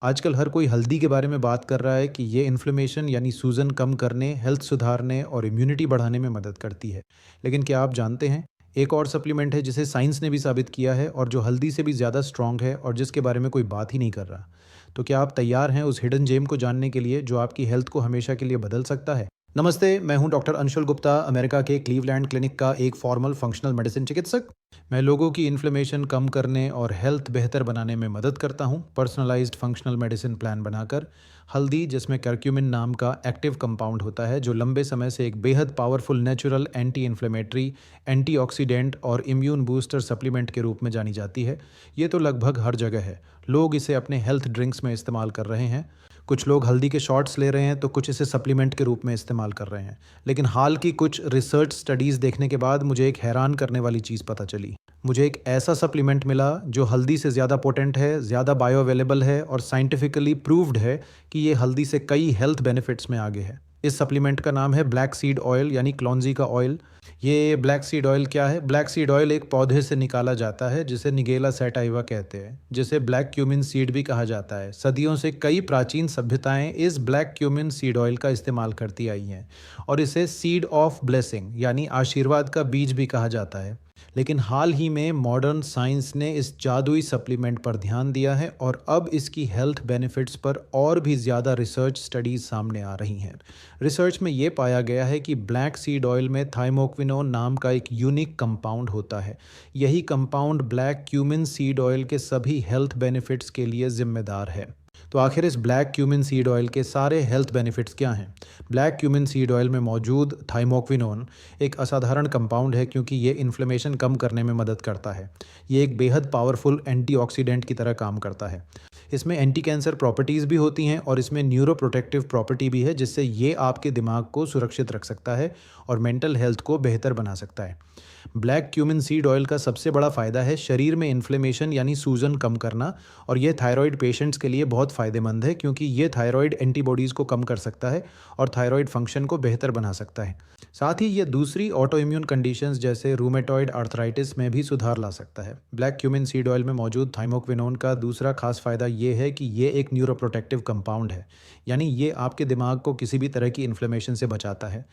आजकल हर कोई हल्दी के बारे में बात कर रहा है कि ये इन्फ्लेमेशन यानी सूजन कम करने, हेल्थ सुधारने और इम्यूनिटी बढ़ाने में मदद करती है। लेकिन क्या आप जानते हैं, एक और सप्लीमेंट है जिसे साइंस ने भी साबित किया है और जो हल्दी से भी ज़्यादा स्ट्रॉन्ग है और जिसके बारे में कोई बात ही नहीं कर रहा। तो क्या आप तैयार हैं उस हिडन जेम को जानने के लिए जो आपकी हेल्थ को हमेशा के लिए बदल सकता है? नमस्ते, मैं हूं डॉक्टर अंशुल गुप्ता, अमेरिका के क्लीवलैंड क्लिनिक का एक फॉर्मल फंक्शनल मेडिसिन चिकित्सक। मैं लोगों की इन्फ्लेमेशन कम करने और हेल्थ बेहतर बनाने में मदद करता हूं, पर्सनलाइज्ड फंक्शनल मेडिसिन प्लान बनाकर। हल्दी, जिसमें कर्क्यूमिन नाम का एक्टिव कंपाउंड होता है जो लंबे समय से एक बेहद powerful natural anti inflammatory, antioxidant और इम्यून बूस्टर सप्लीमेंट के रूप में जानी जाती है। ये तो लगभग हर जगह है। लोग इसे अपने हेल्थ ड्रिंक्स में इस्तेमाल कर रहे हैं। कुछ लोग हल्दी के शॉट्स ले रहे हैं तो कुछ इसे सप्लीमेंट के रूप में इस्तेमाल कर रहे हैं। लेकिन हाल की कुछ रिसर्च स्टडीज़ देखने के बाद मुझे एक हैरान करने वाली चीज़ पता चली। मुझे एक ऐसा सप्लीमेंट मिला जो हल्दी से ज़्यादा पोटेंट है, ज़्यादा बायो अवेलेबल है और साइंटिफिकली प्रूव्ड है कि ये हल्दी से कई हेल्थ बेनिफिट्स में आगे है। इस सप्लीमेंट का नाम है ब्लैक सीड ऑयल यानी क्लोंजी का ऑयल। ये ब्लैक सीड ऑयल क्या है? ब्लैक सीड ऑयल एक पौधे से निकाला जाता है जिसे निगेला सैटाइवा कहते हैं, जिसे ब्लैक क्यूमिन सीड भी कहा जाता है। सदियों से कई प्राचीन सभ्यताएं इस ब्लैक क्यूमिन सीड ऑयल का इस्तेमाल करती आई हैं और इसे सीड ऑफ ब्लेसिंग यानी आशीर्वाद का बीज भी कहा जाता है। लेकिन हाल ही में मॉडर्न साइंस ने इस जादुई सप्लीमेंट पर ध्यान दिया है और अब इसकी हेल्थ बेनिफिट्स पर और भी ज़्यादा रिसर्च स्टडीज़ सामने आ रही हैं। रिसर्च में ये पाया गया है कि ब्लैक सीड ऑयल में थाइमोक्विनोन नाम का एक यूनिक कंपाउंड होता है। यही compound black cumin seed oil के सभी हेल्थ बेनिफिट्स के लिए जिम्मेदार है। तो आखिर इस ब्लैक क्यूमिन सीड ऑयल के सारे हेल्थ बेनिफिट्स क्या हैं? ब्लैक क्यूमिन सीड ऑयल में मौजूद थाइमोक्विनोन एक असाधारण कंपाउंड है क्योंकि ये इन्फ्लेमेशन कम करने में मदद करता है। ये एक बेहद पावरफुल एंटीऑक्सीडेंट की तरह काम करता है। इसमें एंटी कैंसर प्रॉपर्टीज़ भी होती हैं और इसमें न्यूरो प्रोटेक्टिव प्रॉपर्टी भी है जिससे ये आपके दिमाग को सुरक्षित रख सकता है और मेंटल हेल्थ को बेहतर बना सकता है। ब्लैक क्यूमिन सीड ऑयल का सबसे बड़ा फ़ायदा है शरीर में इन्फ्लेमेशन यानी सूजन कम करना, और ये थायराइड पेशेंट्स के लिए बहुत फ़ायदेमंद है क्योंकि ये थायराइड एंटीबॉडीज़ को कम कर सकता है और थायराइड फंक्शन को बेहतर बना सकता है। साथ ही ये दूसरी ऑटो इम्यून कंडीशंस जैसे रूमेटॉइड आर्थराइटिस में भी सुधार ला सकता है। ब्लैक क्यूमिन सीड ऑयल में मौजूद थाइमोक्विनोन का दूसरा खास फ़ायदा ये है कि ये एक न्यूरोप्रोटेक्टिव कंपाउंड है, यानी ये आपके दिमाग को किसी भी तरह की इन्फ्लेमेशन से बचाता है।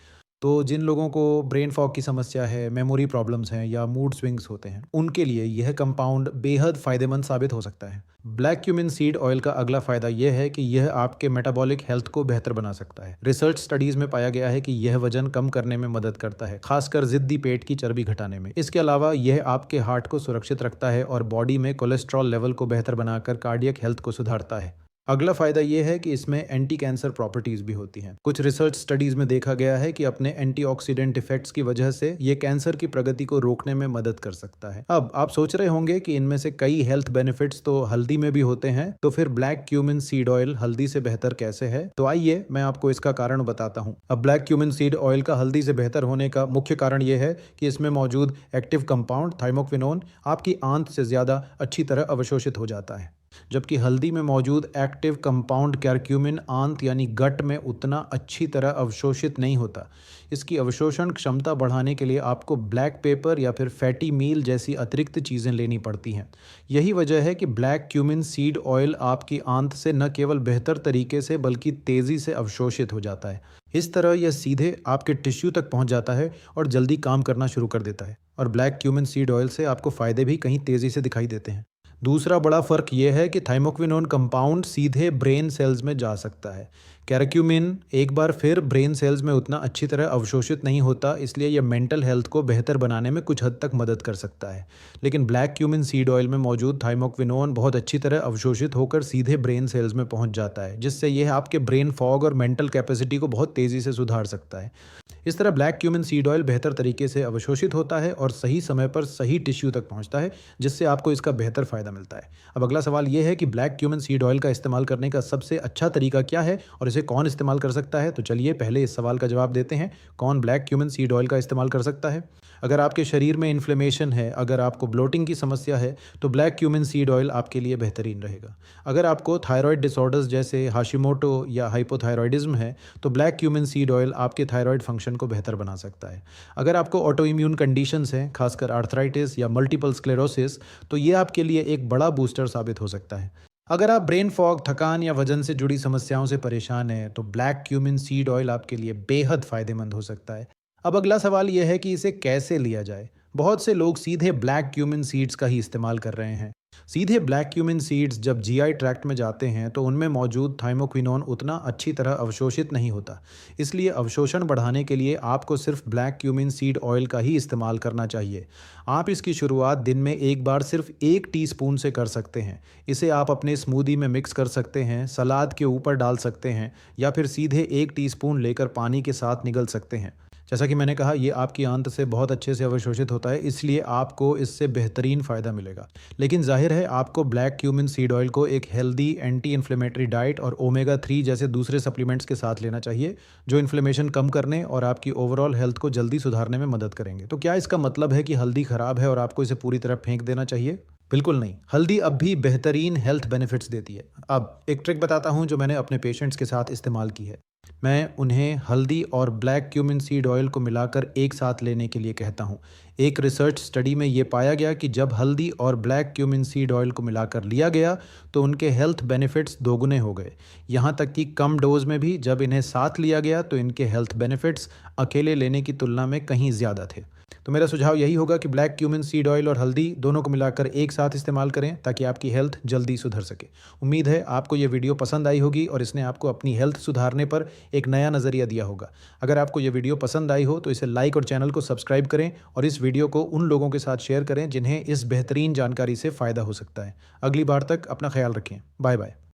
तो जिन लोगों को ब्रेन फॉग की समस्या है, मेमोरी प्रॉब्लम्स हैं या मूड स्विंग्स होते हैं, उनके लिए यह कंपाउंड बेहद फ़ायदेमंद साबित हो सकता है। ब्लैक क्यूमिन सीड ऑयल का अगला फ़ायदा यह है कि यह आपके मेटाबॉलिक हेल्थ को बेहतर बना सकता है। रिसर्च स्टडीज़ में पाया गया है कि यह वजन कम करने में मदद करता है, खासकर ज़िद्दी पेट की चर्बी घटाने में। इसके अलावा यह आपके हार्ट को सुरक्षित रखता है और बॉडी में कोलेस्ट्रॉल लेवल को बेहतर बनाकर कार्डियक हेल्थ को सुधारता है। अगला फ़ायदा यह है कि इसमें एंटी कैंसर प्रॉपर्टीज़ भी होती हैं। कुछ रिसर्च स्टडीज़ में देखा गया है कि अपने एंटीऑक्सीडेंट इफेक्ट्स की वजह से ये कैंसर की प्रगति को रोकने में मदद कर सकता है। अब आप सोच रहे होंगे कि इनमें से कई हेल्थ बेनिफिट्स तो हल्दी में भी होते हैं, तो फिर ब्लैक क्यूमिन सीड ऑयल हल्दी से बेहतर कैसे है? तो आइए मैं आपको इसका कारण बताता हूँ। अब ब्लैक क्यूमिन सीड ऑयल का हल्दी से बेहतर होने का मुख्य कारण यह है कि इसमें मौजूद एक्टिव कंपाउंड थाइमोक्विनोन आपकी आंत से ज़्यादा अच्छी तरह अवशोषित हो जाता है, जबकि हल्दी में मौजूद एक्टिव कंपाउंड कर्क्यूमिन आंत यानी गट में उतना अच्छी तरह अवशोषित नहीं होता। इसकी अवशोषण क्षमता बढ़ाने के लिए आपको ब्लैक पेपर या फिर फैटी मील जैसी अतिरिक्त चीज़ें लेनी पड़ती हैं। यही वजह है कि ब्लैक क्यूमिन सीड ऑयल आपकी आंत से न केवल बेहतर तरीके से बल्कि तेज़ी से अवशोषित हो जाता है। इस तरह यह सीधे आपके टिश्यू तक पहुंच जाता है और जल्दी काम करना शुरू कर देता है। और ब्लैक क्यूमिन सीड ऑयल से आपको फ़ायदे भी कहीं तेज़ी से दिखाई देते हैं। दूसरा बड़ा फ़र्क यह है कि थाइमोक्विनोन कंपाउंड सीधे ब्रेन सेल्स में जा सकता है। कैरक्यूमिन एक बार फिर ब्रेन सेल्स में उतना अच्छी तरह अवशोषित नहीं होता, इसलिए यह मेंटल हेल्थ को बेहतर बनाने में कुछ हद तक मदद कर सकता है। लेकिन ब्लैक क्यूमिन सीड ऑयल में मौजूद थाइमोक्विनोन बहुत अच्छी तरह अवशोषित होकर सीधे ब्रेन सेल्स में पहुंच जाता है, जिससे यह आपके ब्रेन फॉग और मेंटल कैपेसिटी को बहुत तेज़ी से सुधार सकता है। इस तरह ब्लैक क्यूमिन सीड ऑयल बेहतर तरीके से अवशोषित होता है और सही समय पर सही टिश्यू तक पहुंचता है, जिससे आपको इसका बेहतर फ़ायदा मिलता है। अब अगला सवाल यह है कि ब्लैक क्यूमिन सीड ऑयल का इस्तेमाल करने का सबसे अच्छा तरीका क्या है और इसे कौन इस्तेमाल कर सकता है? तो चलिए पहले इस सवाल का जवाब देते हैं, कौन ब्लैक क्यूमिन सीड ऑयल का इस्तेमाल कर सकता है? अगर आपके शरीर में इन्फ्लेमेशन है, अगर आपको ब्लोटिंग की समस्या है, तो ब्लैक क्यूमिन सीड ऑयल आपके लिए बेहतरीन रहेगा। अगर आपको थायराइड डिसऑर्डर्स जैसे हाशिमोटो या हाइपोथायरॉयडिज्म है, तो ब्लैक क्यूमिन सीड ऑयल आपके थायराइड फंक्शन को बेहतर बना सकता है। अगर आपको ऑटो इम्यून कंडीशंस हैं, खासकर आर्थराइटिस या मल्टीपल स्क्लेरोसिस, तो ये आपके लिए एक बड़ा बूस्टर साबित हो सकता है। अगर आप ब्रेन फॉग, थकान या वजन से जुड़ी समस्याओं से परेशान हैं, तो ब्लैक क्यूमिन सीड ऑयल आपके लिए बेहद फ़ायदेमंद हो सकता है। अब अगला सवाल यह है कि इसे कैसे लिया जाए? बहुत से लोग सीधे ब्लैक क्यूमिन सीड्स का ही इस्तेमाल कर रहे हैं। सीधे ब्लैक क्यूमिन सीड्स जब जीआई ट्रैक्ट में जाते हैं, तो उनमें मौजूद थाइमोक्विनोन उतना अच्छी तरह अवशोषित नहीं होता। इसलिए अवशोषण बढ़ाने के लिए आपको सिर्फ ब्लैक क्यूमिन सीड ऑयल का ही इस्तेमाल करना चाहिए। आप इसकी शुरुआत दिन में एक बार सिर्फ 1 टीस्पून से कर सकते हैं। इसे आप अपने स्मूदी में मिक्स कर सकते हैं, सलाद के ऊपर डाल सकते हैं या फिर सीधे 1 टीस्पून लेकर पानी के साथ निगल सकते हैं। जैसा कि मैंने कहा, ये आपकी आंत से बहुत अच्छे से अवशोषित होता है, इसलिए आपको इससे बेहतरीन फ़ायदा मिलेगा। लेकिन ज़ाहिर है, आपको ब्लैक क्यूमिन सीड ऑयल को एक हेल्दी एंटी इन्फ्लेमेटरी डाइट और ओमेगा 3 जैसे दूसरे सप्लीमेंट्स के साथ लेना चाहिए, जो इन्फ्लेमेशन कम करने और आपकी ओवरऑल हेल्थ को जल्दी सुधारने में मदद करेंगे। तो क्या इसका मतलब है कि हल्दी ख़राब है और आपको इसे पूरी तरह फेंक देना चाहिए? बिल्कुल नहीं। हल्दी अब भी बेहतरीन हेल्थ बेनिफिट्स देती है। अब एक ट्रिक बताता हूँ जो मैंने अपने पेशेंट्स के साथ इस्तेमाल की है। मैं उन्हें हल्दी और ब्लैक क्यूमिन सीड ऑयल को मिलाकर एक साथ लेने के लिए कहता हूँ। एक रिसर्च स्टडी में ये पाया गया कि जब हल्दी और ब्लैक क्यूमिन सीड ऑयल को मिलाकर लिया गया, तो उनके हेल्थ बेनिफिट्स दोगुने हो गए। यहाँ तक कि कम डोज में भी जब इन्हें साथ लिया गया, तो इनके हेल्थ बेनिफिट्स अकेले लेने की तुलना में कहीं ज़्यादा थे। तो मेरा सुझाव यही होगा कि ब्लैक क्यूमिन सीड ऑयल और हल्दी दोनों को मिलाकर एक साथ इस्तेमाल करें, ताकि आपकी हेल्थ जल्दी सुधर सके। उम्मीद है आपको ये वीडियो पसंद आई होगी और इसने आपको अपनी हेल्थ सुधारने पर एक नया नज़रिया दिया होगा। अगर आपको ये वीडियो पसंद आई हो, तो इसे लाइक और चैनल को सब्सक्राइब करें और इस वीडियो को उन लोगों के साथ शेयर करें जिन्हें इस बेहतरीन जानकारी से फ़ायदा हो सकता है। अगली बार तक अपना ख्याल रखें। Bye bye.